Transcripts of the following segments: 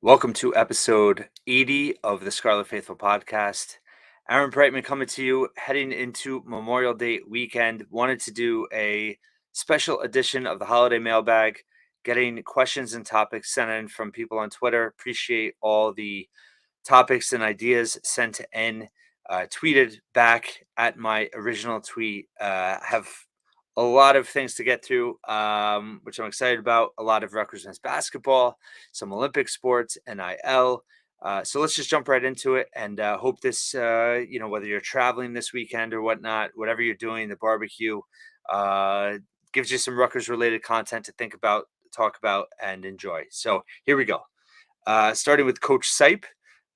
Welcome to episode 80 of the Scarlet Faithful podcast. Aaron Breitman coming to you heading into Memorial Day weekend. Wanted to do a special edition of the Holiday Mailbag, getting questions and topics sent in from people on Twitter. Appreciate all the topics and ideas sent in, tweeted back at my original tweet. Have a lot of things to get through, which I'm excited about. A lot of Rutgers men's basketball, some Olympic sports, NIL. So let's just jump right into it and hope this, whether you're traveling this weekend or whatnot, whatever you're doing, the barbecue, uh, gives you some Rutgers related content to think about, talk about, and enjoy. So here we go. Starting with Coach Sipe.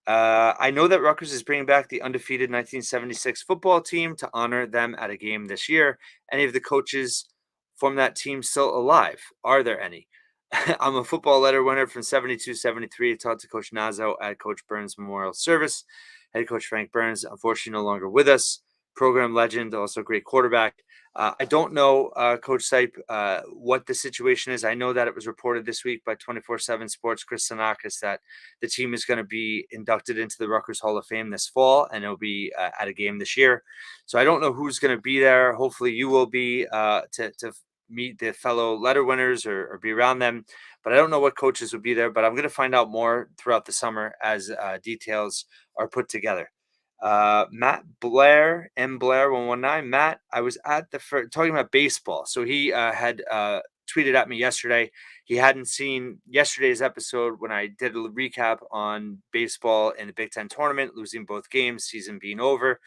I know that Rutgers is bringing back the undefeated 1976 football team to honor them at a game this year. Any of the coaches from that team still alive? Are there any? I'm a football letter winner from 72-73. Taught to Coach Nazo at Coach Burns' memorial service. Head coach Frank Burns, unfortunately, no longer with us. Program legend, also great quarterback. I don't know, Coach Sipe, what the situation is. I know that it was reported this week by 24/7 Sports, Chris Sanakis, that the team is going to be inducted into the Rutgers Hall of Fame this fall, and it'll be at a game this year. So I don't know who's going to be there. Hopefully, you will be to meet the fellow letter winners or be around them. But I don't know what coaches will be there. But I'm going to find out more throughout the summer as details are put together. Matt Blair, M Blair 119. Matt, I was at the talking about baseball. So he had tweeted at me yesterday. He hadn't seen yesterday's episode when I did a recap on baseball in the Big Ten tournament, losing both games, season being over.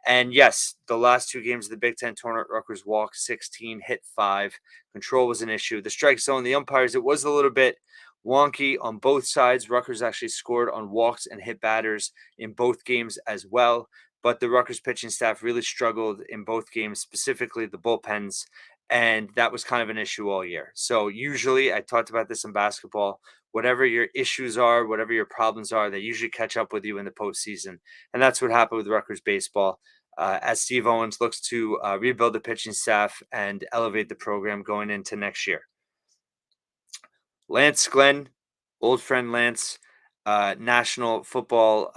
And yes, the last two games of the Big Ten tournament, Rutgers walked 16, hit 5. Control was an issue. The strike zone, the umpires, it was a little bit wonky on both sides. Rutgers actually scored on walks and hit batters in both games as well. But the Rutgers pitching staff really struggled in both games, specifically the bullpens. And that was kind of an issue all year. So usually, I talked about this in basketball, whatever your issues are, whatever your problems are, they usually catch up with you in the postseason. And that's what happened with Rutgers baseball. As Steve Owens looks to rebuild the pitching staff and elevate the program going into next year. Lance Glenn, old friend Lance, national football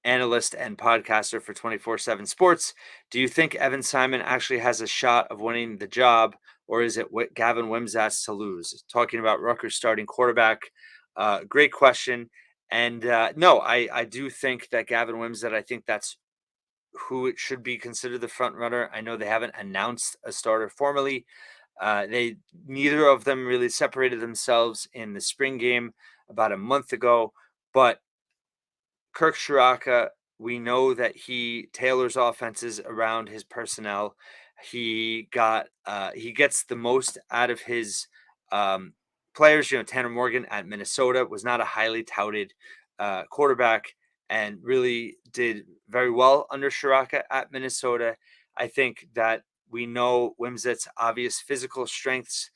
analyst and podcaster for 24/7 Sports. Do you think Evan Simon actually has a shot of winning the job, or is it what Gavin Wimsatt to lose? Talking about Rutgers starting quarterback. Great question. And no, I do think that Gavin Wimsatt, I think that's who it should be considered the front runner. I know they haven't announced a starter formally. They neither of them really separated themselves in the spring game about a month ago, but Kirk Shiraka, we know that he tailors offenses around his personnel. He gets the most out of his players. Tanner Morgan at Minnesota was not a highly touted quarterback and really did very well under Shiraka at Minnesota. I think that we know Wimsatt's obvious physical strengths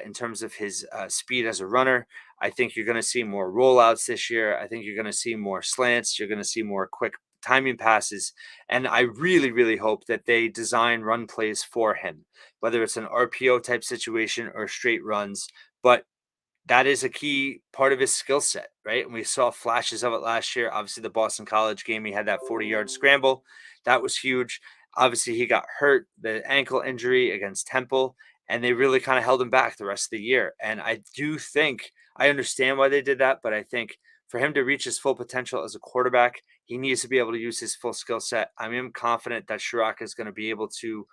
in terms of his speed as a runner. I think you're going to see more rollouts this year. I think you're going to see more slants. You're going to see more quick timing passes. And I really, really hope that they design run plays for him, whether it's an RPO type situation or straight runs. But that is a key part of his skill set, right? And we saw flashes of it last year. Obviously, the Boston College game, he had that 40-yard scramble. That was huge. Obviously, he got hurt, the ankle injury against Temple, and they really kind of held him back the rest of the year. And I do think I understand why they did that, but I think for him to reach his full potential as a quarterback, he needs to be able to use his full skill set. I am confident that Shiraka is going to be able to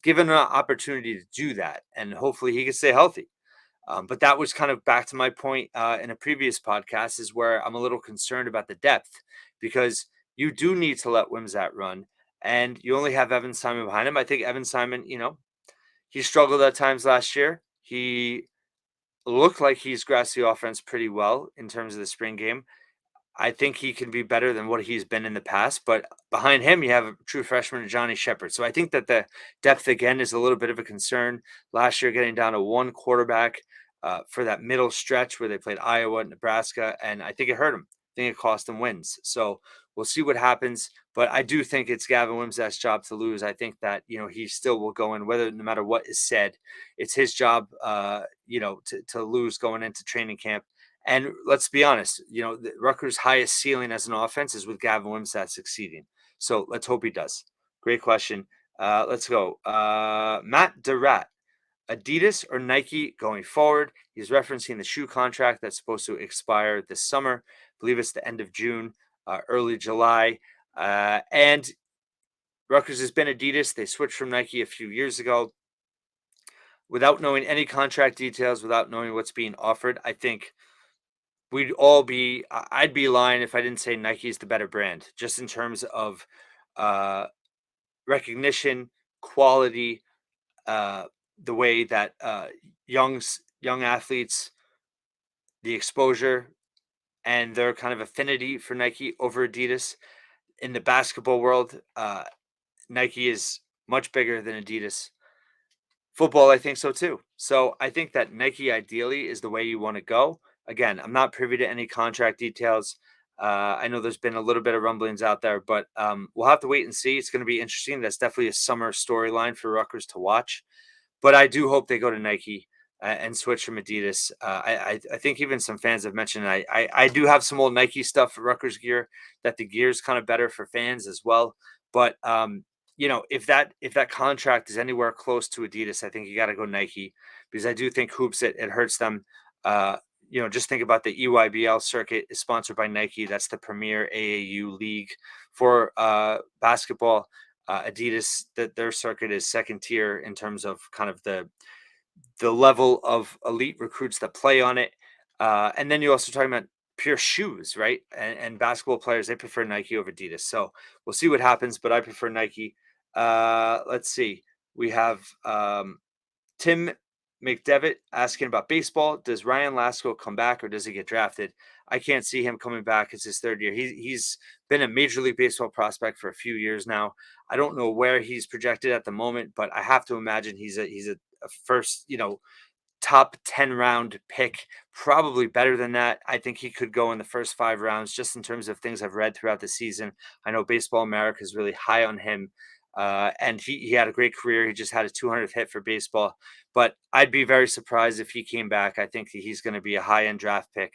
give him an opportunity to do that, and hopefully he can stay healthy. But that was kind of back to my point in a previous podcast, is where I'm a little concerned about the depth, because you do need to let Wimsatt run, and you only have Evan Simon behind him. I think Evan Simon, he struggled at times last year. He looked like he's grasped the offense pretty well in terms of the spring game. I think he can be better than what he's been in the past, but behind him, you have a true freshman, Johnny Shepard. So I think that the depth again is a little bit of a concern. Last year, getting down to one quarterback for that middle stretch where they played Iowa, Nebraska, and I think it hurt him. I think it cost them wins. So we'll see what happens. But I do think it's Gavin Wimsatt's job to lose. I think that, he still will go in, whether no matter what is said, it's his job, to lose going into training camp. And let's be honest, the Rutgers' highest ceiling as an offense is with Gavin Wimsatt succeeding. So let's hope he does. Great question. Let's go. Matt Durrat. Adidas or Nike going forward? He's referencing the shoe contract that's supposed to expire this summer. I believe it's the end of June, early July. And Rutgers has been Adidas. They switched from Nike a few years ago. Without knowing any contract details, without knowing what's being offered, I think I'd be lying if I didn't say Nike's the better brand, just in terms of uh, recognition, quality, uh, the way that young athletes, the exposure, and their kind of affinity for Nike over Adidas. In the basketball world, Nike is much bigger than Adidas. Football, I think so too. So I think that Nike ideally is the way you want to go. Again, I'm not privy to any contract details. I know there's been a little bit of rumblings out there, but we'll have to wait and see. It's going to be interesting. That's definitely a summer storyline for Rutgers to watch. But I do hope they go to Nike and switch from Adidas. I think even some fans have mentioned I do have some old Nike stuff for Rutgers gear, that the gear is kind of better for fans as well. But if that contract is anywhere close to Adidas, I think you got to go Nike, because I do think hoops it hurts them. Uh, just think about the EYBL circuit is sponsored by Nike. That's the premier AAU league for basketball. Adidas, that their circuit is second tier in terms of kind of the level of elite recruits that play on it. And then you're also talking about pure shoes, right? And basketball players, they prefer Nike over Adidas. So we'll see what happens, but I prefer Nike. Let's see. We have Tim McDevitt asking about baseball. Does Ryan Lasko come back or does he get drafted? I can't see him coming back. It's his third year. He's been a Major League Baseball prospect for a few years now. I don't know where he's projected at the moment, but I have to imagine he's a first, top 10 round pick, probably better than that. I think he could go in the first 5 rounds, just in terms of things I've read throughout the season. I know Baseball America is really high on him. And he had a great career. He just had a 200th hit for baseball, but I'd be very surprised if he came back. I think that he's going to be a high end draft pick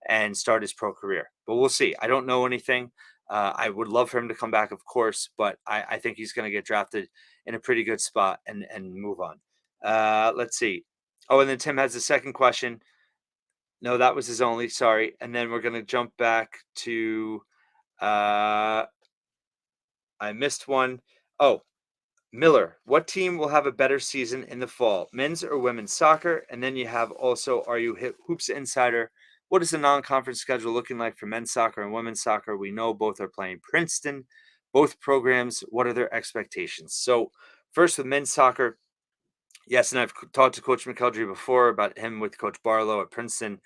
and start his pro career, but we'll see. I don't know anything. I would love for him to come back, of course, but I think he's going to get drafted in a pretty good spot and move on. Let's see. Oh, and then Tim has a second question. No, that was his only. Sorry. And then we're going to jump back to, I missed one. Oh, Miller, what team will have a better season in the fall, men's or women's soccer? And then you have also, are you Hoops Insider? What is the non-conference schedule looking like for men's soccer and women's soccer? We know both are playing Princeton, both programs. What are their expectations? So first with men's soccer, yes, and I've talked to Coach McElderry before about him with Coach Barlow at Princeton,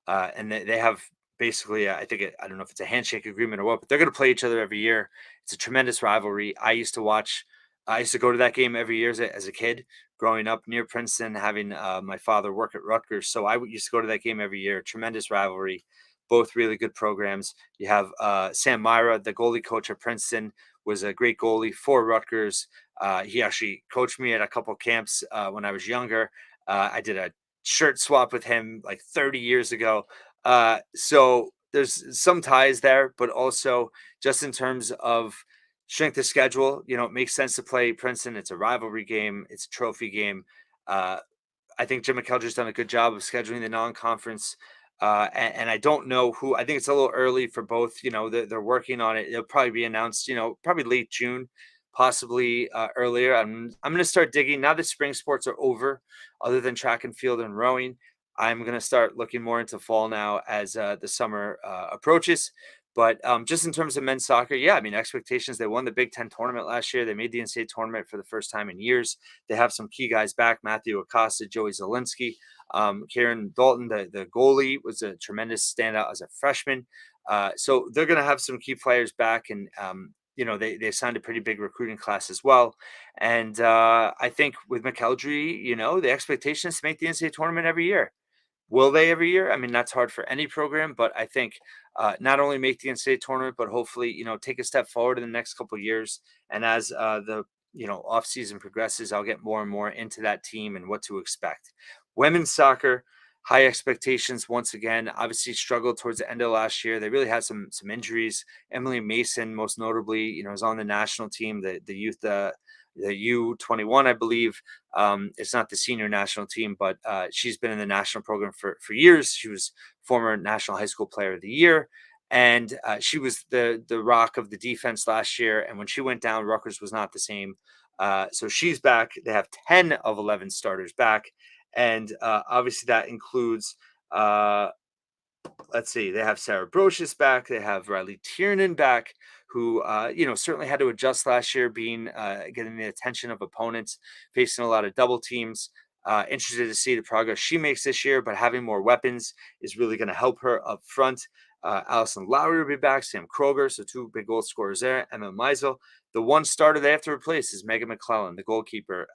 and they have basically, I don't know if it's a handshake agreement or what, but they're going to play each other every year. It's a tremendous rivalry. I used to go to that game every year as a kid, growing up near Princeton, having my father work at Rutgers. So used to go to that game every year. Tremendous rivalry, both really good programs. You have Sam Myra, the goalie coach at Princeton, was a great goalie for Rutgers. He actually coached me at a couple camps when I was younger. I did a shirt swap with him like 30 years ago. So there's some ties there, but also just in terms of strength of schedule, it makes sense to play Princeton. It's a rivalry game. It's a trophy game. I think Jim McElderry's done a good job of scheduling the non-conference. And I don't know who. I think it's a little early for both. They're working on it. It'll probably be announced, probably late June, possibly earlier. I'm going to start digging now that spring sports are over, other than track and field and rowing. I'm going to start looking more into fall now as the summer approaches. But just in terms of men's soccer, yeah, I mean, expectations. They won the Big Ten tournament last year. They made the NCAA tournament for the first time in years. They have some key guys back: Matthew Acosta, Joey Zielinski, Kieran Dalton, the goalie, was a tremendous standout as a freshman. So they're going to have some key players back, and they signed a pretty big recruiting class as well. And I think with McElderry, the expectation is to make the NCAA tournament every year. Will they every year? I mean, that's hard for any program, but I think not only make the NCAA tournament, but hopefully, take a step forward in the next couple of years. And as the off season progresses, I'll get more and more into that team and what to expect. Women's soccer, high expectations once again. Obviously, struggled towards the end of last year. They really had some injuries. Emily Mason, most notably, is on the national team, the youth. The U21, I believe. It's not the senior national team, but she's been in the national program for years. She was former National High School Player of the Year, and she was the rock of the defense last year. And when she went down, Rutgers was not the same. So she's back. They have 10 of 11 starters back, and obviously that includes. Let's see, they have Sarah Brocious back. They have Riley Tiernan back, who certainly had to adjust last year, being getting the attention of opponents, facing a lot of double teams. Interested to see the progress she makes this year, but having more weapons is really going to help her up front. Allison Lowry will be back, Sam Kroger, so two big goal scorers there. Emma Meisel. The one starter they have to replace is Megan McClellan, the goalkeeper,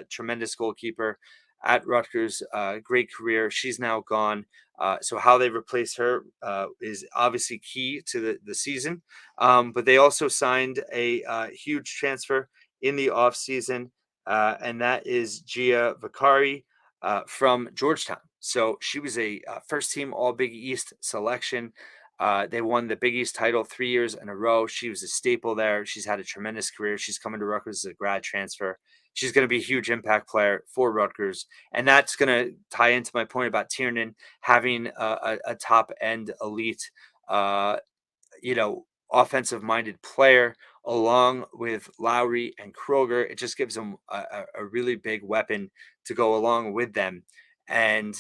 tremendous goalkeeper at Rutgers, great career. She's now gone. So how they replace her is obviously key to the season. But they also signed a huge transfer in the offseason, and that is Gia Vicari from Georgetown. So she was a first team All Big East selection. They won the Big East title 3 years in a row. She was a staple there. She's had a tremendous career. She's coming to Rutgers as a grad transfer. She's going to be a huge impact player for Rutgers. And that's going to tie into my point about Tiernan having a top end elite, uh, you know, offensive minded player along with Lowry and Kroger. It just gives them a really big weapon to go along with them. And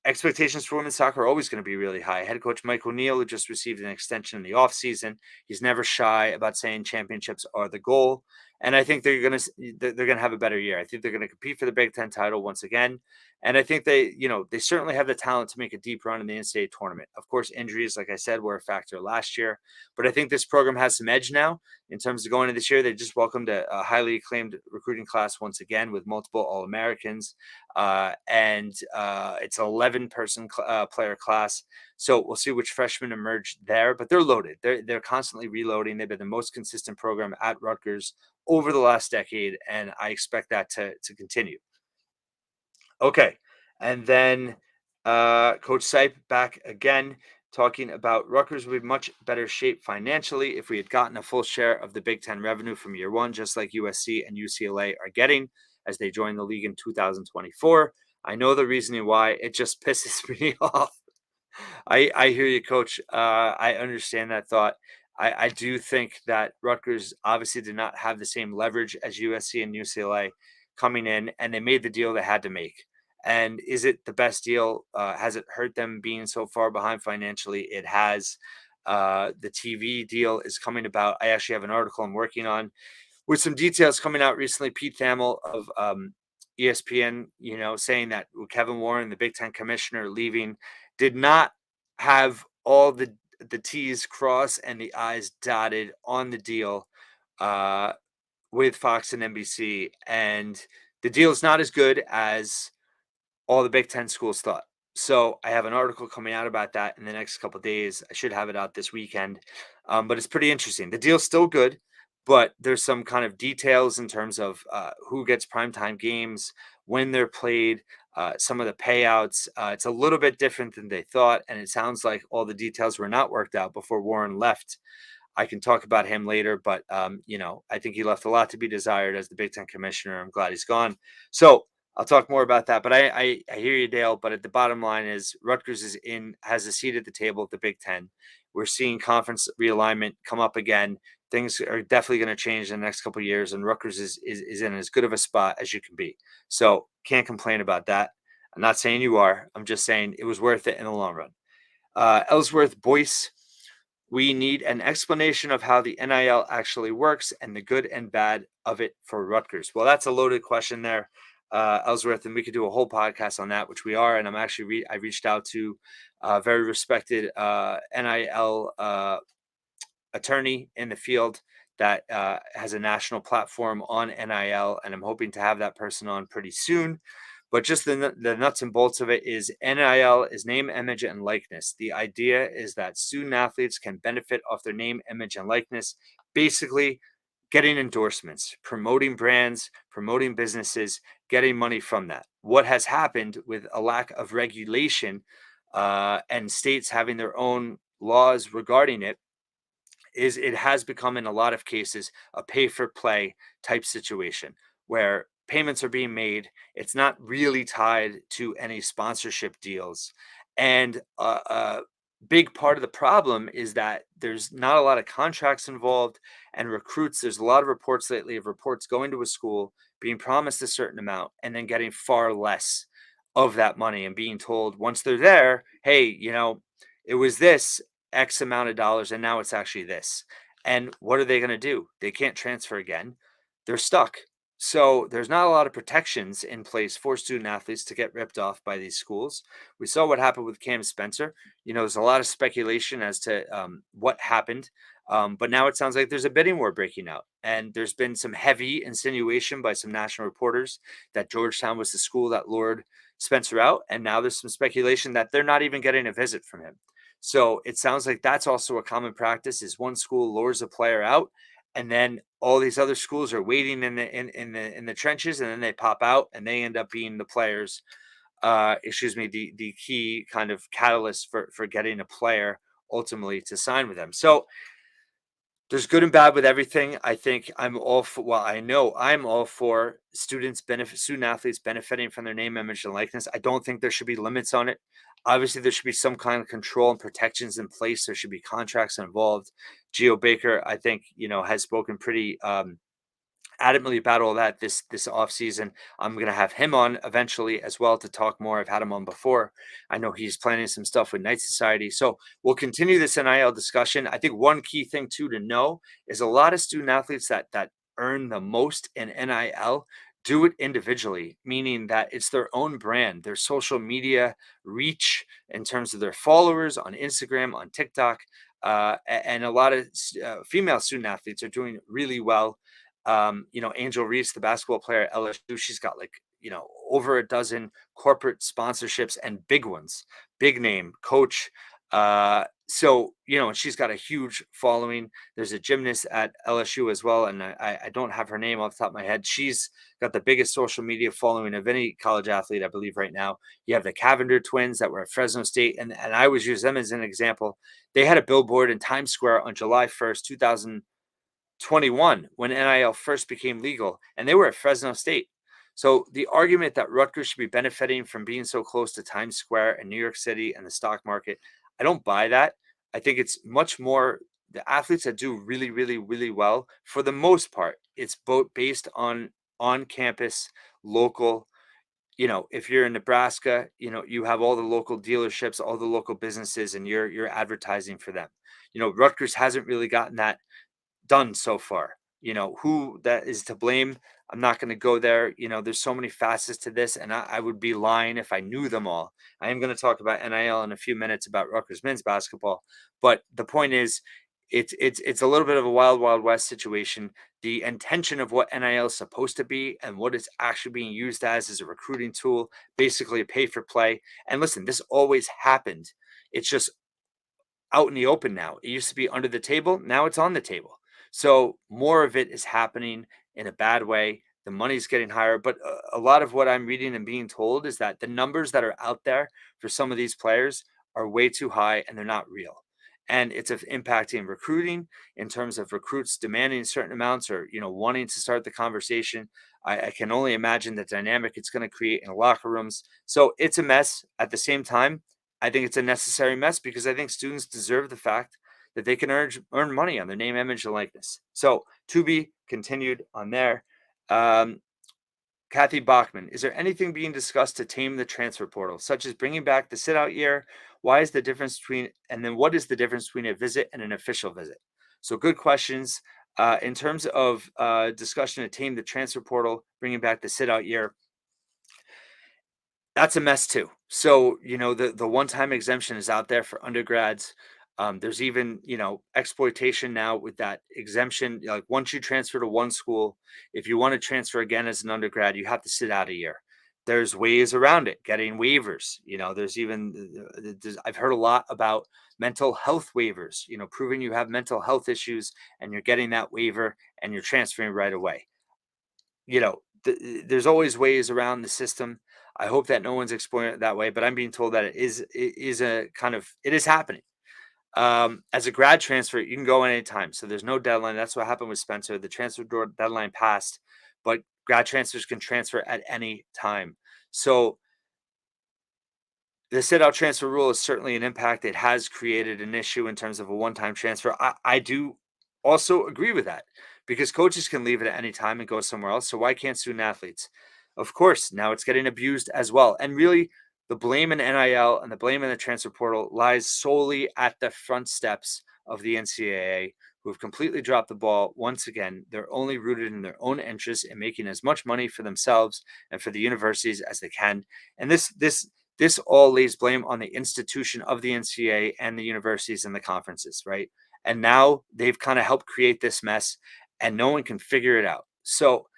expectations for women's soccer are always going to be really high. Head coach Mike O'Neill, who just received an extension in the offseason, he's never shy about saying championships are the goal. And I think they're gonna have a better year. I think they're gonna compete for the Big Ten title once again. And I think they certainly have the talent to make a deep run in the NCAA tournament. Of course, injuries, like I said, were a factor last year, but I think this program has some edge now in terms of going into this year. They just welcomed a highly acclaimed recruiting class once again with multiple All Americans, and it's an 11-person player class. So we'll see which freshmen emerge there, but they're loaded. They're constantly reloading. They've been the most consistent program at Rutgers over the last decade, and I expect that to continue. Okay, and then Coach Sipe back again, talking about Rutgers would be much better shape financially if we had gotten a full share of the Big Ten revenue from year one, just like USC and UCLA are getting as they join the league in 2024. I know the reasoning why. It just pisses me off. I hear you, Coach. I understand that thought. I do think that Rutgers obviously did not have the same leverage as USC and UCLA coming in, and they made the deal they had to make. And is it the best deal? Has it hurt them being so far behind financially? It has. The TV deal is coming about. I actually have an article I'm working on with some details coming out recently. Pete Thamel of ESPN, saying that Kevin Warren, the Big Ten commissioner, leaving, did not have all the T's crossed and the I's dotted on the deal uh, with Fox and NBC, and the deal is not as good as all the Big Ten schools thought. So I have an article coming out about that in the next couple of days. I should have it out this weekend, but it's pretty interesting. The deal's still good, but there's some kind of details in terms of who gets primetime games, when they're played, some of the payouts. It's a little bit different than they thought, and it sounds like all the details were not worked out before Warren left. I can talk about him later, but I think he left a lot to be desired as the Big Ten commissioner. I'm glad he's gone. So I'll talk more about that. But I hear you, Dale. But at the bottom line is Rutgers has a seat at the table at the Big Ten. We're seeing conference realignment come up again. Things are definitely going to change in the next couple of years, and Rutgers is in as good of a spot as you can be. So can't complain about that. I'm not saying you are. I'm just saying it was worth it in the long run. Ellsworth Boyce, we need an explanation of how the NIL actually works and the good and bad of it for Rutgers. Well, that's a loaded question there, Ellsworth, and we could do a whole podcast on that, which we are. And I'm actually I reached out to a very respected NIL attorney in the field that has a national platform on NIL, and I'm hoping to have that person on pretty soon. But just the nuts and bolts of it is NIL is name, image, and likeness. The idea is that student athletes can benefit off their name, image, and likeness, basically getting endorsements, promoting brands, promoting businesses, getting money from that. What has happened with a lack of regulation and states having their own laws regarding it is it has become in a lot of cases a pay for play type situation where payments are being made. It's not really tied to any sponsorship deals. And a big part of the problem is that there's not a lot of contracts involved and recruits. There's a lot of reports lately of reports going to a school, being promised a certain amount, and then getting far less of that money and being told once they're there, hey, it was this X amount of dollars and now it's actually this. And what are they going to do? They can't transfer again. They're stuck. So there's not a lot of protections in place for student athletes to get ripped off by these schools. We saw what happened with Cam Spencer. There's a lot of speculation as to what happened. But now it sounds like there's a bidding war breaking out. And there's been some heavy insinuation by some national reporters that Georgetown was the school that lured Spencer out. And now there's some speculation that they're not even getting a visit from him. So it sounds like that's also a common practice is one school lures a player out and then all these other schools are waiting in the trenches and then they pop out and they end up being the players the key kind of catalyst for getting a player ultimately to sign with them. So there's good and bad with everything. I think I'm all for, well, I know I'm all for student athletes benefiting from their name, image, and likeness. I don't think there should be limits on it. Obviously, there should be some kind of control and protections in place. There should be contracts involved. Geo Baker, I think, has spoken pretty adamantly about all that this off season. I'm going to have him on eventually as well to talk more. I've had him on before. I know he's planning some stuff with Night Society. So we'll continue this NIL discussion. I think one key thing too to know is a lot of student athletes that earn the most in NIL do it individually, meaning that it's their own brand, their social media reach in terms of their followers on Instagram, on TikTok. And a lot of female student athletes are doing really well. Angel Reese, the basketball player at LSU, she's got over a dozen corporate sponsorships and big ones, big name coach. And she's got a huge following. There's a gymnast at LSU as well. And I don't have her name off the top of my head. She's got the biggest social media following of any college athlete, I believe, right now. You have the Cavender twins that were at Fresno State. And I always use them as an example. They had a billboard in Times Square on July 1st, 2021 when NIL first became legal, and they were at Fresno State. So the argument that Rutgers should be benefiting from being so close to Times Square and New York City and the stock market, I don't buy that. I think it's much more the athletes that do really, really, really well. For the most part, it's both based on campus, local. If you're in Nebraska, you have all the local dealerships, all the local businesses, and you're advertising for them. Rutgers hasn't really gotten that done so far. Who that is to blame, I'm not going to go there. There's so many facets to this, and I would be lying if I knew them all. I am going to talk about NIL in a few minutes about Rutgers men's basketball, but the point is, it's a little bit of a wild, wild west situation. The intention of what NIL is supposed to be and what it's actually being used as is a recruiting tool, basically a pay for play. And listen, this always happened. It's just out in the open now. It used to be under the table. Now it's on the table. So more of it is happening in a bad way. The money's getting higher. But a lot of what I'm reading and being told is that the numbers that are out there for some of these players are way too high and they're not real. And it's impacting recruiting in terms of recruits demanding certain amounts or, wanting to start the conversation. I can only imagine the dynamic it's going to create in locker rooms. So it's a mess. At the same time, I think it's a necessary mess because I think students deserve the fact that they can earn money on their name, image, and likeness. So to be continued on there. Kathy Bachman, is there anything being discussed to tame the transfer portal, such as bringing back the sit-out year? Why is the difference between, and then what is the difference between a visit and an official visit? So good questions. In terms of discussion to tame the transfer portal, bringing back the sit-out year, that's a mess too. So, the one-time exemption is out there for undergrads. There's even, exploitation now with that exemption. Like once you transfer to one school, if you want to transfer again as an undergrad, you have to sit out a year. There's ways around it, getting waivers. I've heard a lot about mental health waivers, proving you have mental health issues and you're getting that waiver and you're transferring right away. There's always ways around the system. I hope that no one's exploring it that way, but I'm being told that it is happening. As a grad transfer, you can go anytime. So there's no deadline. That's what happened with Spencer. The transfer door deadline passed, but grad transfers can transfer at any time. So the sit-out transfer rule is certainly an impact. It has created an issue in terms of a one-time transfer. I do also agree with that because coaches can leave it at any time and go somewhere else. So why can't student athletes? Of course, now it's getting abused as well. And really, the blame in NIL and the blame in the transfer portal lies solely at the front steps of the NCAA, who have completely dropped the ball. Once again, they're only rooted in their own interests and making as much money for themselves and for the universities as they can. And this all lays blame on the institution of the NCAA and the universities and the conferences, right? And now they've kind of helped create this mess and no one can figure it out. So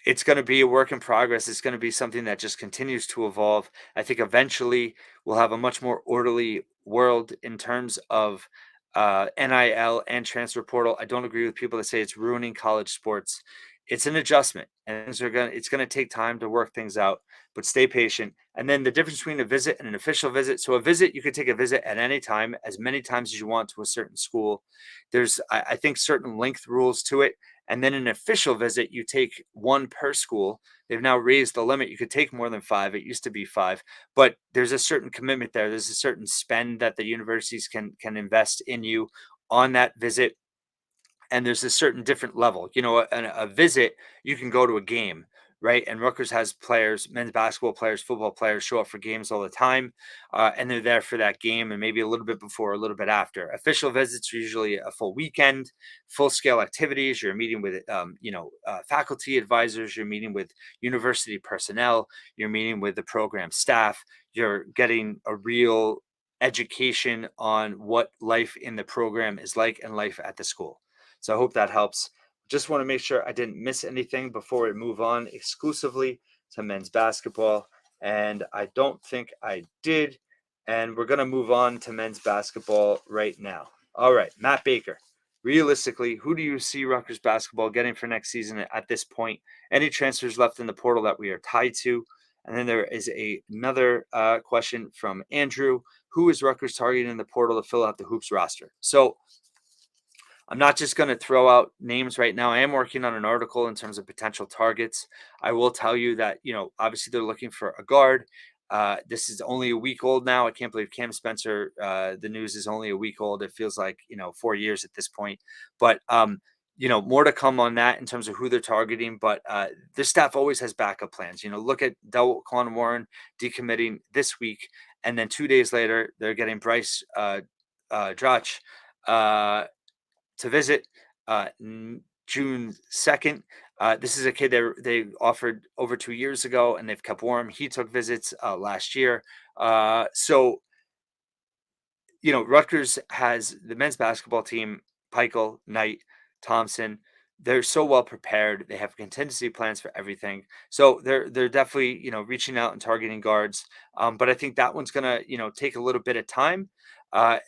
it's going to be a work in progress. It's going to be something that just continues to evolve. I think eventually we'll have a much more orderly world in terms of NIL and transfer portal. I don't agree with people that say it's ruining college sports. It's an adjustment, and it's going to take time to work things out. But stay patient. And then the difference between a visit and an official visit. So a visit, you could take a visit at any time, as many times as you want to a certain school. There's, I think, certain length rules to it. And then an official visit, you take one per school. They've now raised the limit. You could take more than 5. It used to be 5, but there's a certain commitment there. There's a certain spend that the universities can invest in you on that visit. And there's a certain different level. A visit, you can go to a game, right? And Rutgers has players, men's basketball players, football players show up for games all the time, and they're there for that game and maybe a little bit before, a little bit after. Official visits are usually a full weekend, full scale activities. You're meeting with, faculty advisors. You're meeting with university personnel. You're meeting with the program staff. You're getting a real education on what life in the program is like and life at the school. So I hope that helps. Just want to make sure I didn't miss anything before we move on exclusively to men's basketball. And I don't think I did. And we're going to move on to men's basketball right now. All right, Matt Baker. Realistically, who do you see Rutgers basketball getting for next season at this point? Any transfers left in the portal that we are tied to? And then there is another question from Andrew. Who is Rutgers targeting in the portal to fill out the Hoops roster? So I'm not just going to throw out names right now. I am working on an article in terms of potential targets. I will tell you that, obviously they're looking for a guard. This is only a week old now. I can't believe Cam Spencer, the news is only a week old. It feels like, 4 years at this point. But, more to come on that in terms of who they're targeting. But this staff always has backup plans. Look at Delquan Warren decommitting this week. And then 2 days later, they're getting Bryce Drach to visit June 2nd. This is a kid they offered over 2 years ago, and they've kept warm. He took visits last year. So, Rutgers has the men's basketball team, Peichel, Knight, Thompson. They're so well prepared. They have contingency plans for everything. So they're definitely, reaching out and targeting guards. But I think that one's gonna, take a little bit of time.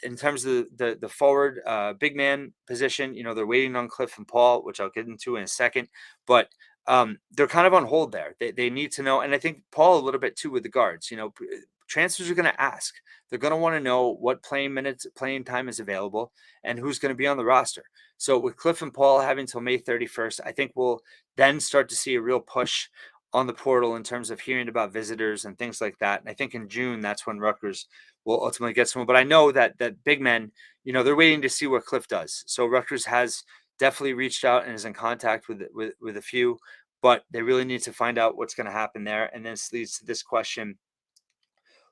In terms of the forward big man position, they're waiting on Cliff and Paul, which I'll get into in a second. But they're kind of on hold there. They need to know, and I think Paul a little bit too with the guards. Transfers are going to ask. They're going to want to know what playing time is available, and who's going to be on the roster. So with Cliff and Paul having till May 31st, I think we'll then start to see a real push on the portal in terms of hearing about visitors and things like that. And I think in June, that's when Rutgers will ultimately get someone. But I know that big men, they're waiting to see what Cliff does. So Rutgers has definitely reached out and is in contact with a few, but they really need to find out what's going to happen there. And this leads to this question.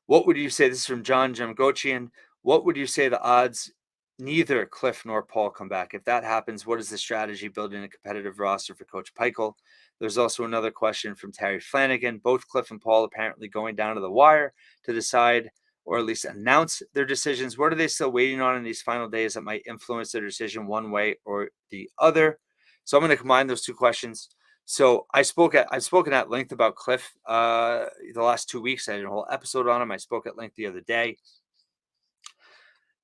What would you say? This is from John Jemgochian. What would you say the odds neither Cliff nor Paul come back? If that happens, what is the strategy building a competitive roster for Coach Peichel? There's also another question from Terry Flanagan. Both Cliff and Paul apparently going down to the wire to decide or at least announce their decisions. What are they still waiting on in these final days that might influence their decision one way or the other? So I'm going to combine those two questions. So I've spoken at length about Cliff the last 2 weeks. I did a whole episode on him. I spoke at length the other day.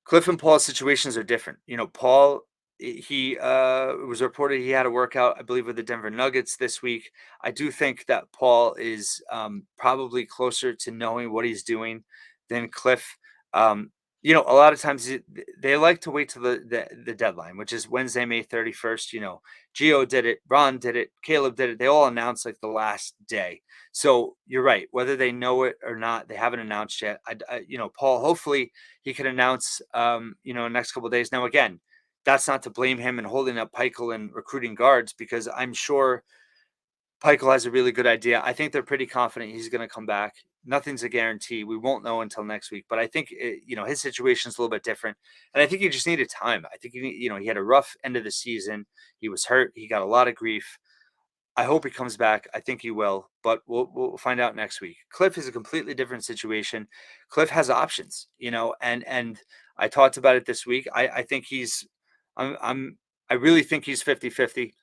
Cliff and Paul's situations are different. Paul, he it was reported he had a workout, I believe, with the Denver Nuggets this week. I do think that Paul is probably closer to knowing what he's doing than Cliff. Um, a lot of times they like to wait till the deadline, which is Wednesday, May 31st. Gio did it, Ron did it, Caleb did it. They all announced like the last day. So you're right. Whether they know it or not, they haven't announced yet. Paul, hopefully he could announce, in the next couple of days. Now, again, that's not to blame him and holding up Peichel and recruiting guards, because I'm sure Peichel has a really good idea. I think they're pretty confident he's going to come back. Nothing's a guarantee. We won't know until next week. But I think his situation is a little bit different, and I think he just needed time. I think he had a rough end of the season. He was hurt. He got a lot of grief. I hope he comes back. I think he will, but we'll find out next week. Cliff is a completely different situation. Cliff has options, and I talked about it this week. I think I really think he's 50-50.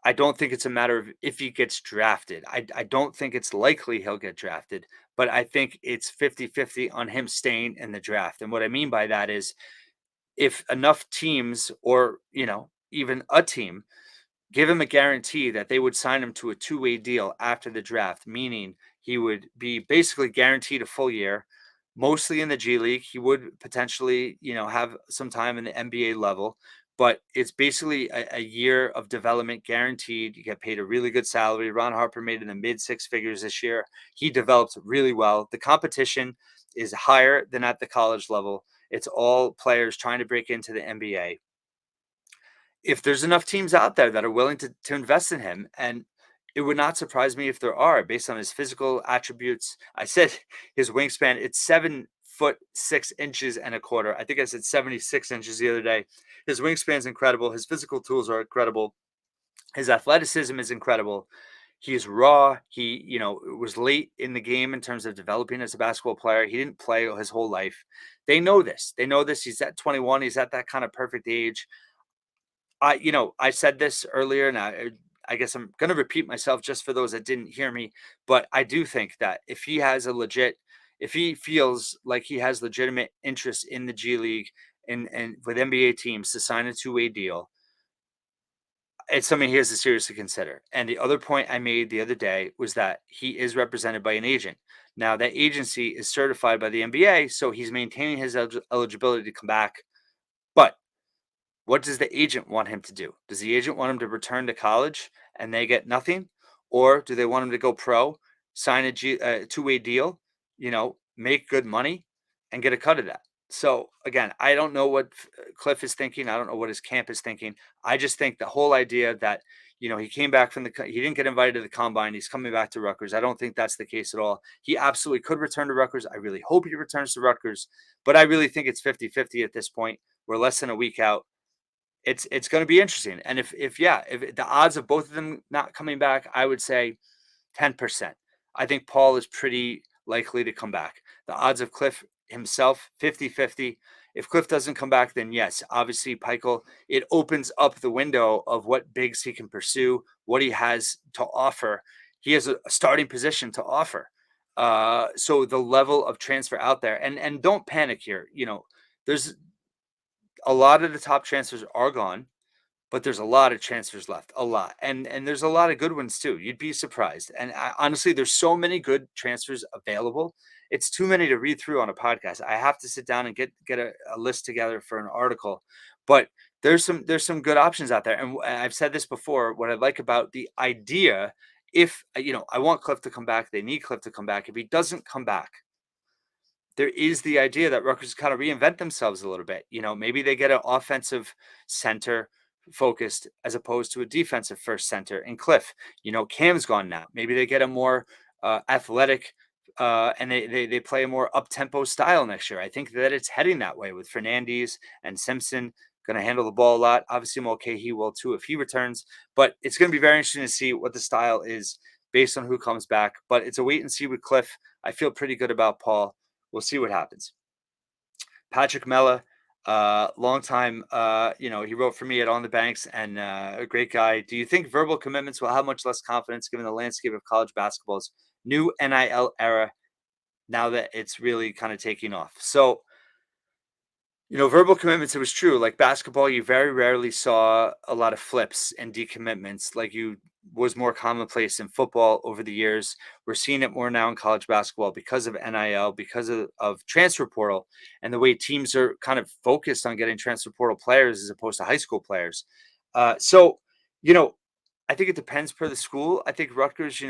I don't think it's a matter of if he gets drafted. I don't think it's likely he'll get drafted, but I think it's 50-50 on him staying in the draft. And what I mean by that is if enough teams, or, even a team, give him a guarantee that they would sign him to a two-way deal after the draft, meaning he would be basically guaranteed a full year, mostly in the G League. He would potentially, have some time in the NBA level, but it's basically a year of development guaranteed. You get paid a really good salary. Ron Harper made in the mid six figures this year. He developed really well. The competition is higher than at the college level. It's all players trying to break into the NBA. If there's enough teams out there that are willing to invest in him, and it would not surprise me if there are, based on his physical attributes. I said his wingspan, it's 7 foot 6 inches and a quarter. I think I said 76 inches the other day. His wingspan's incredible. His physical tools are incredible. His athleticism is incredible. He is raw. He, was late in the game in terms of developing as a basketball player. He didn't play his whole life. They know this. They know this. He's at 21. He's at that kind of perfect age. I said this earlier, and I guess I'm going to repeat myself just for those that didn't hear me. But I do think that if he feels like he has legitimate interest in the G League and with NBA teams to sign a two-way deal, it's something he has to seriously consider. And the other point I made the other day was that he is represented by an agent. Now, that agency is certified by the NBA, so he's maintaining his eligibility to come back. But what does the agent want him to do? Does the agent want him to return to college and they get nothing? Or do they want him to go pro, sign a two-way deal, make good money and get a cut of that? So again, I don't know what Cliff is thinking. I don't know what his camp is thinking. I just think the whole idea that, he came back he didn't get invited to the combine. He's coming back to Rutgers. I don't think that's the case at all. He absolutely could return to Rutgers. I really hope he returns to Rutgers, but I really think it's 50-50 at this point. We're less than a week out. It's going to be interesting. And if the odds of both of them not coming back, I would say 10%. I think Paul is pretty likely to come back. The odds of Cliff himself, 50-50. If Cliff doesn't come back, then yes, obviously Peichel, it opens up the window of what bigs he can pursue, what he has to offer. He has a starting position to offer. So the level of transfer out there, and don't panic here. There's a lot of the top transfers are gone, but there's a lot of transfers left, a lot, and there's a lot of good ones too. You'd be surprised. And honestly, there's so many good transfers available. It's too many to read through on a podcast. I have to sit down and get a list together for an article. But there's some good options out there. And I've said this before. What I like about the idea, if I want Cliff to come back, they need Cliff to come back. If he doesn't come back, there is the idea that Rutgers kind of reinvent themselves a little bit. Maybe they get an offensive center focused as opposed to a defensive first center in Cliff. Cam's gone now. Maybe they get a more athletic and they play a more up tempo style next year. I think that it's heading that way with Fernandez and Simpson going to handle the ball a lot. Obviously, Mulcahy will too if he returns. But it's going to be very interesting to see what the style is based on who comes back. But it's a wait and see with Cliff. I feel pretty good about Paul. We'll see what happens. Patrick Mella, long time. He wrote for me at On the Banks, and a great guy. Do you think verbal commitments will have much less confidence given the landscape of college basketball's new NIL era now that it's really kind of taking off? So, verbal commitments, it was true. Like basketball, you very rarely saw a lot of flips and decommitments like you was more commonplace in football over the years. We're seeing it more now in college basketball because of NIL, because of transfer portal, and the way teams are kind of focused on getting transfer portal players as opposed to high school players. So, you know, I think it depends per the school. I think Rutgers,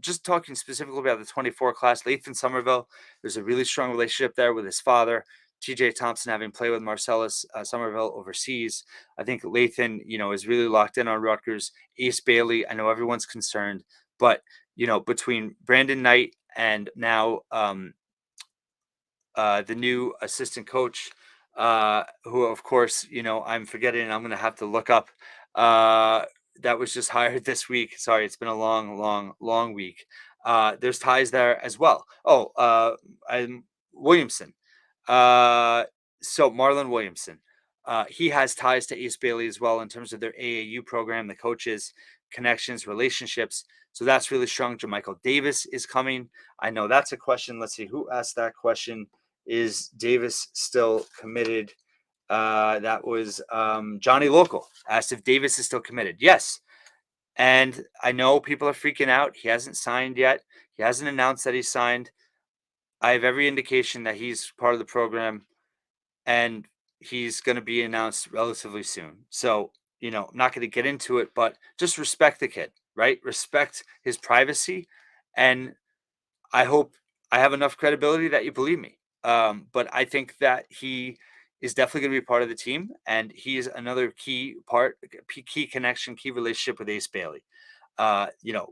just talking specifically about the 24 class, Lathan Somerville, there's a really strong relationship there with his father. TJ Thompson, having played with Marcellus Somerville overseas. I think Lathan, is really locked in on Rutgers. Ace Bailey, I know everyone's concerned, but, between Brandon Knight and now the new assistant coach, who, of course, I'm forgetting, I'm going to have to look up, uh, that was just hired this week. Sorry, it's been a long, long, long week. There's ties there as well. Oh, I'm Williamson. Uh, so Marlon Williamson, he has ties to Ace Bailey as well in terms of their AAU program, the coaches, connections, relationships. So that's really strong. Jermichael Davis is coming. I know that's a question. Let's see who asked that question. Is Davis still committed? That was Johnny Local asked if Davis is still committed. Yes. And I know people are freaking out. He hasn't signed yet. He hasn't announced that he's signed. I have every indication that he's part of the program and he's going to be announced relatively soon. So, I'm not going to get into it, but just respect the kid, right? Respect his privacy. And I hope I have enough credibility that you believe me. But I think that he is definitely going to be part of the team, and he is another key part, key connection, key relationship with Ace Bailey.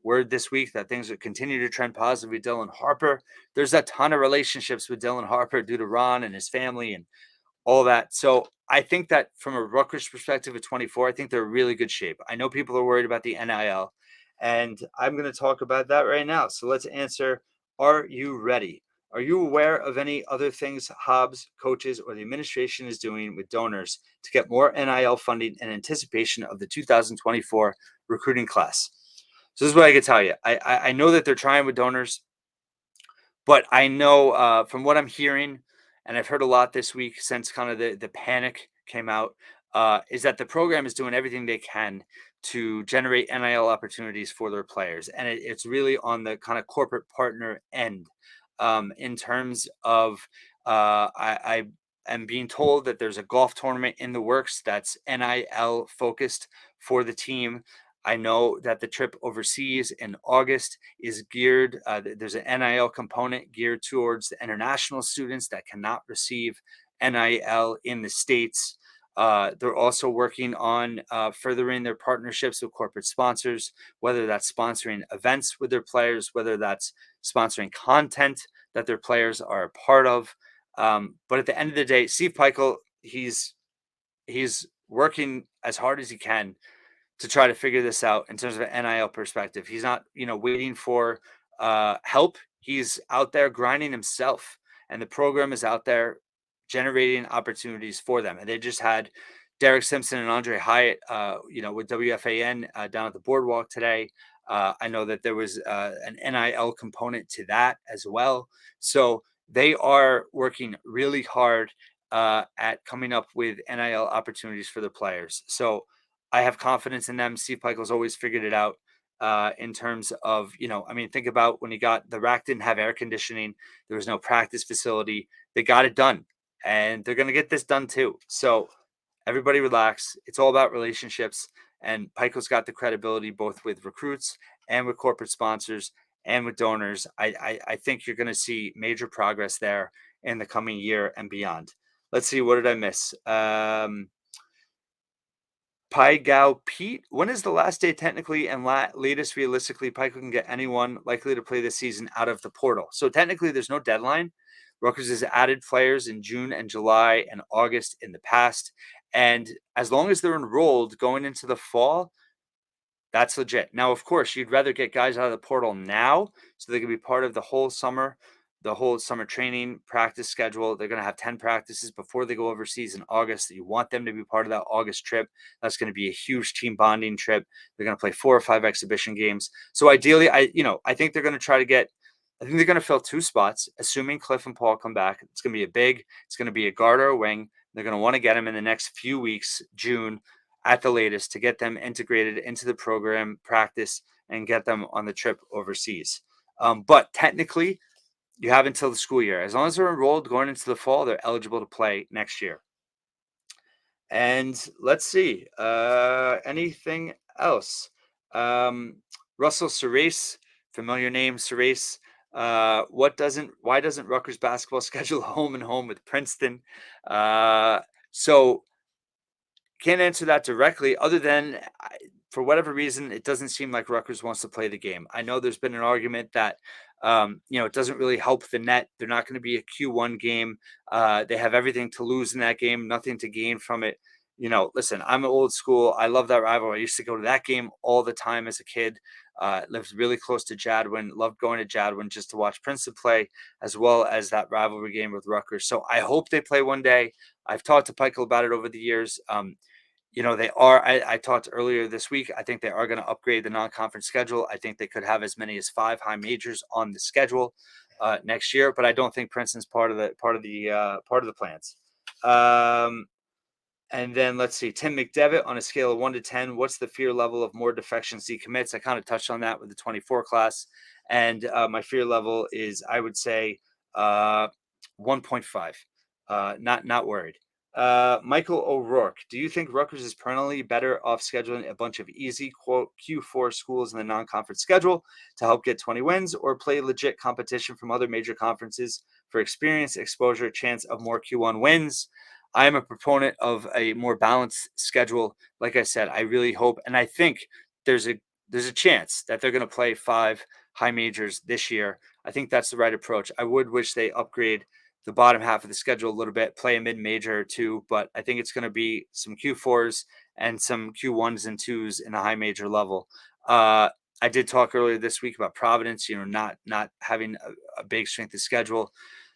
Word this week that things would continue to trend positive with Dylan Harper. There's a ton of relationships with Dylan Harper due to Ron and his family and all that. So I think that from a Rutgers perspective at 24, I think they're in really good shape. I know people are worried about the NIL, and I'm going to talk about that right now. So let's answer, are you ready? Are you aware of any other things Hobbs, coaches, or the administration is doing with donors to get more NIL funding in anticipation of the 2024 recruiting class? So this is what I can tell you. I know that they're trying with donors. But I know from what I'm hearing, and I've heard a lot this week since kind of the panic came out, is that the program is doing everything they can to generate NIL opportunities for their players, and it's really on the kind of corporate partner end. In terms of, I am being told that there's a golf tournament in the works that's NIL focused for the team. I know that the trip overseas in August is geared, there's an NIL component geared towards the international students that cannot receive NIL in the States. They're also working on furthering their partnerships with corporate sponsors, whether that's sponsoring events with their players, whether that's sponsoring content that their players are a part of. But at the end of the day, Steve Peichel, he's working as hard as he can to try to figure this out in terms of an NIL perspective. He's not, waiting for help. He's out there grinding himself, and the program is out there generating opportunities for them. And they just had Derek Simpson and Andre Hyatt, with WFAN down at the boardwalk today. I know that there was an NIL component to that as well. So they are working really hard at coming up with NIL opportunities for the players. So I have confidence in them. Steve Peichel's always figured it out in terms of, think about when the rack didn't have air conditioning, there was no practice facility. They got it done, and they're going to get this done too. So everybody relax. It's all about relationships, and Peichel's got the credibility both with recruits and with corporate sponsors and with donors. I think you're going to see major progress there in the coming year and beyond. Let's see, what did I miss? Pai Gao Pete, when is the last day technically and latest realistically Pike can get anyone likely to play this season out of the portal? So technically there's no deadline. Rutgers has added players in June and July and August in the past. And as long as they're enrolled going into the fall, that's legit. Now, of course, you'd rather get guys out of the portal now so they can be part of the whole summer the whole summer training practice schedule. They're going to have 10 practices before they go overseas in August. You want them to be part of that August trip. That's going to be a huge team bonding trip. They're going to play 4 or 5 exhibition games. So ideally, I think they're going to try to get, I think they're going to fill 2 spots, assuming Cliff and Paul come back. It's going to be it's going to be a guard or a wing. They're going to want to get them in the next few weeks, June at the latest, to get them integrated into the program, practice, and get them on the trip overseas. But technically, you have until the school year. As long as they're enrolled going into the fall, they're eligible to play next year. And let's see, anything else? Russell Cerise, familiar name, Cerise. Why doesn't Rutgers basketball schedule home and home with Princeton? So can't answer that directly, other than for whatever reason, it doesn't seem like Rutgers wants to play the game. I know there's been an argument that it doesn't really help the net. They're not going to be a Q1 game. They have everything to lose in that game, nothing to gain from it. Listen, I'm old school. I love that rivalry. I used to go to that game all the time as a kid. Lived really close to Jadwin. Loved going to Jadwin just to watch Princeton play, as well as that rivalry game with Rutgers. So I hope they play one day. I've talked to Pikel about it over the years. They are. I talked earlier this week. I think they are going to upgrade the non-conference schedule. I think they could have as many as 5 high majors on the schedule next year. But I don't think Princeton's part of the plans. And then let's see, Tim McDevitt, on a scale of 1 to 10, what's the fear level of more defections he commits? I kind of touched on that with the 24 class, and my fear level is, I would say, 1.5. Not worried. Michael O'Rourke, do you think Rutgers is permanently better off scheduling a bunch of easy, quote, Q4 schools in the non-conference schedule to help get 20 wins, or play legit competition from other major conferences for experience, exposure, chance of more Q1 wins? I am a proponent of a more balanced schedule. Like I said, I really hope, and I think there's a chance that they're going to play 5 high majors this year. I think that's the right approach. I would wish they upgrade the bottom half of the schedule a little bit, play a mid-major or 2, but I think it's going to be some Q4s and some Q1s and 2s in the high major level. I did talk earlier this week about Providence, not having a big strength of schedule.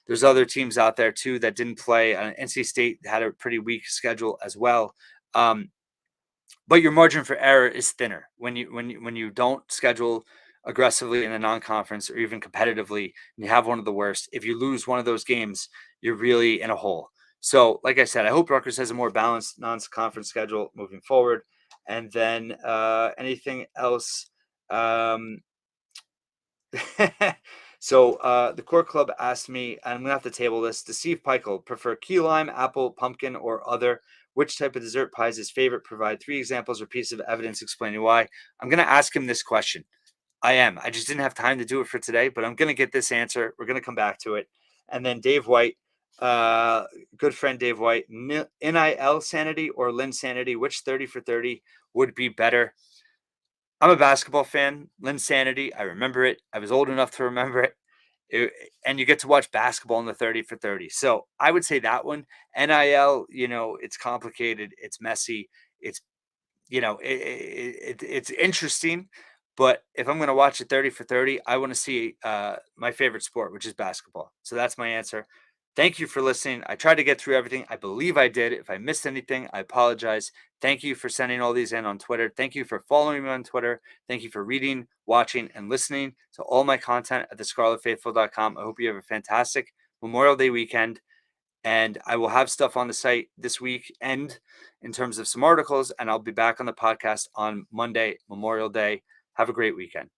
There's other teams out there too that didn't play. NC State had a pretty weak schedule as well. But your margin for error is thinner when you don't schedule aggressively in a non-conference or even competitively, and you have one of the worst. If you lose one of those games, you're really in a hole. So, like I said, I hope Rutgers has a more balanced non-conference schedule moving forward. And then anything else? So the core club asked me, and I'm gonna have to table this, to Steve Peichel, prefer key lime, apple, pumpkin, or other. Which type of dessert pie is his favorite? Provide 3 examples or pieces of evidence explaining why. I'm gonna ask him this question. I just didn't have time to do it for today, but I'm gonna get this answer. We're gonna come back to it. And then Dave White, good friend Dave White, NIL sanity or Lynn sanity, which 30 for 30 would be better? I'm a basketball fan. Linsanity, I remember it. I was old enough to remember it. And you get to watch basketball in the 30 for 30. So I would say that one. NIL, it's complicated. It's messy. It's, it's interesting. But if I'm going to watch a 30 for 30, I want to see my favorite sport, which is basketball. So that's my answer. Thank you for listening. I tried to get through everything. I believe I did. If I missed anything, I apologize. Thank you for sending all these in on Twitter. Thank you for following me on Twitter. Thank you for reading, watching, and listening to all my content at thescarletfaithful.com. I hope you have a fantastic Memorial Day weekend. And I will have stuff on the site this weekend in terms of some articles, and I'll be back on the podcast on Monday, Memorial Day. Have a great weekend.